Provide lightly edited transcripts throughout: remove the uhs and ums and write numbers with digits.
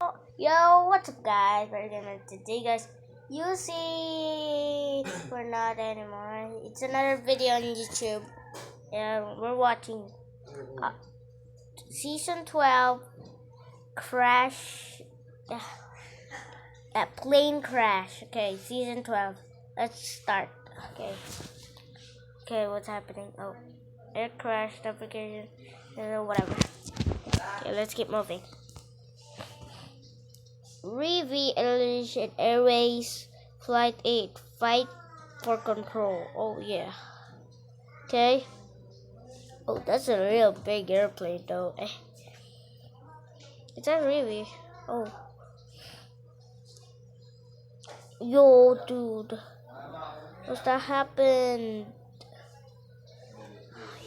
Yo, what's up, guys? We're gonna today, guys. You see, we're not anymore. It's another video on YouTube. And we're watching uh, season 12 crash. That plane crash. Okay, season 12. Let's start. Okay, what's happening? Oh, air crash notification. Whatever. Okay, let's keep moving. Revelation Airways Flight 8 Fight for Control. Oh yeah. Okay. Oh, that's a real big airplane though. Is that really? Oh. Yo, dude. What's that happened?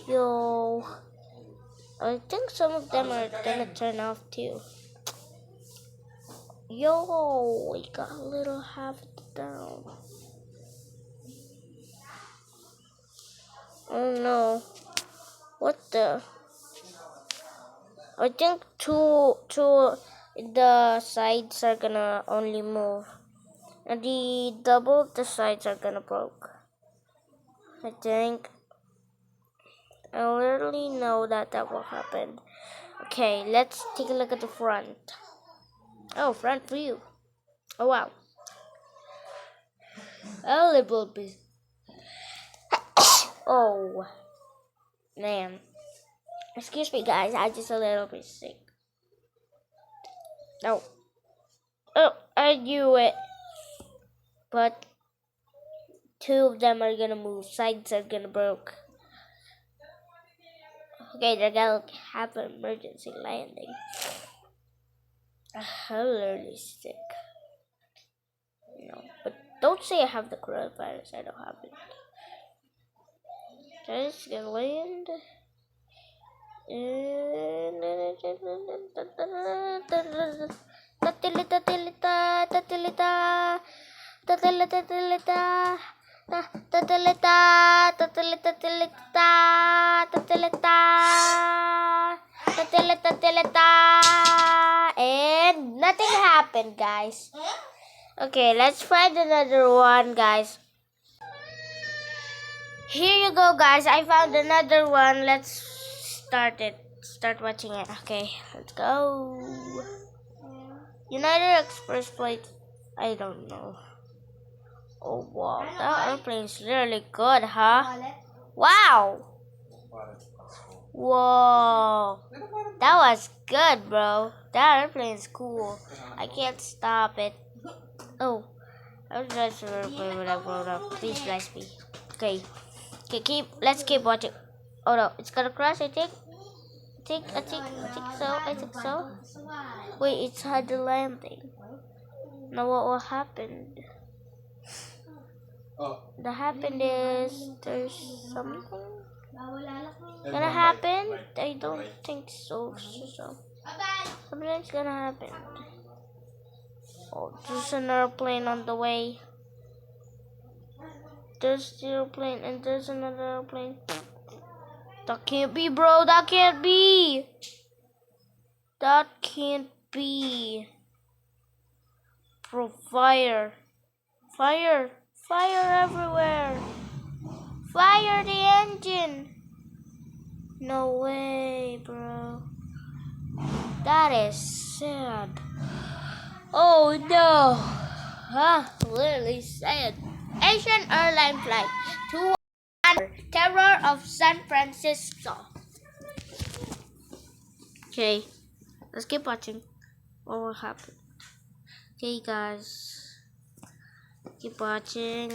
Yo. I think some of them are gonna turn off too. Yo, we got a little half down. Oh no. What the? I think two the sides are gonna only move, and the double of the sides are gonna broke. I think. I literally know that will happen. Okay, let's take a look at the front. Oh, front view. Oh wow. A little bit. Oh man. Excuse me, guys. I'm just a little bit sick. No. Oh, I knew it. But two of them are gonna move. Sides are gonna broke. Okay, they're gonna have an emergency landing. I'm literally sick. No, but don't say I have the coronavirus. I don't have it. Just gonna land. Tatilita, tatilita, tatilita, tatilita, tatilita. Tatilita, tatilita, tatilita, tatilita, tatilita, and nothing happened, guys. Okay, let's find another one, guys. Here you go, guys. I found another one. Let's start it. Start watching it. Okay, let's go. United Express flight. I don't know. Oh wow, that airplane's really good, huh? Wow! Whoa! That was good, bro. That airplane's cool. I can't stop it. Oh, I was just an airplane when I grown up. Please bless me. Okay. Okay, let's keep watching. Oh no, it's gonna crash, I think. I think so. Wait, it's had the landing. Now what will happen? What happened is there's something gonna happen. I don't think so. Something's gonna happen. Oh, there's an airplane on the way. There's the airplane and there's another airplane. That can't be, bro. That can't be. That can't be. Bro, fire. Fire. Fire everywhere. Fire the engine. No way, bro. That is sad. Oh no. Literally sad. Asian airline flight to terror of San Francisco. Okay, let's keep watching. What will happen? Okay, guys. Keep watching.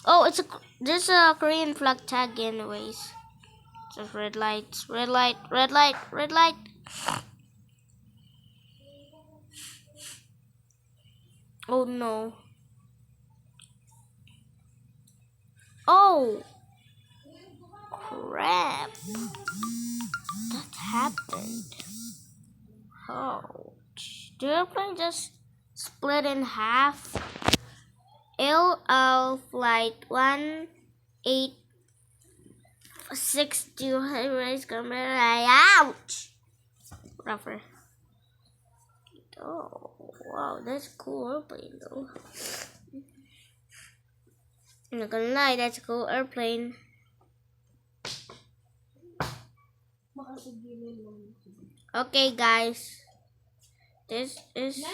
Oh, there's a Korean flag tag anyways. Just red lights, red light. Oh no. Oh crap. That happened. Oh, the airplane just split in half. LL flight 186 to raise camera. Ouch! rougher. Oh, wow, that's a cool airplane though. I'm not gonna lie, that's a cool airplane. Okay, guys. This is...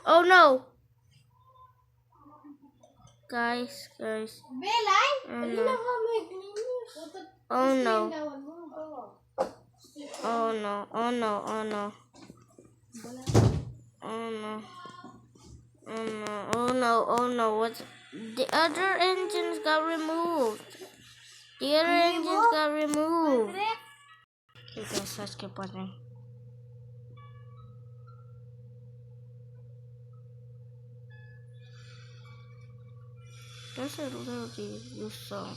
Oh no! Guys. Oh no. Oh no. Oh no. Oh no. Oh no. Oh no. Oh no. Oh no. Oh no. What's... The other engines got removed. The other engines got removed. Okay, guys, let's keep watching. That's a little you song.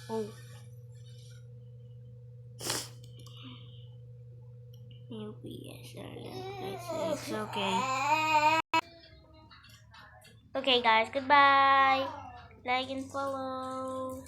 Oh. Yes, it's okay. Okay, guys, goodbye. Like and follow.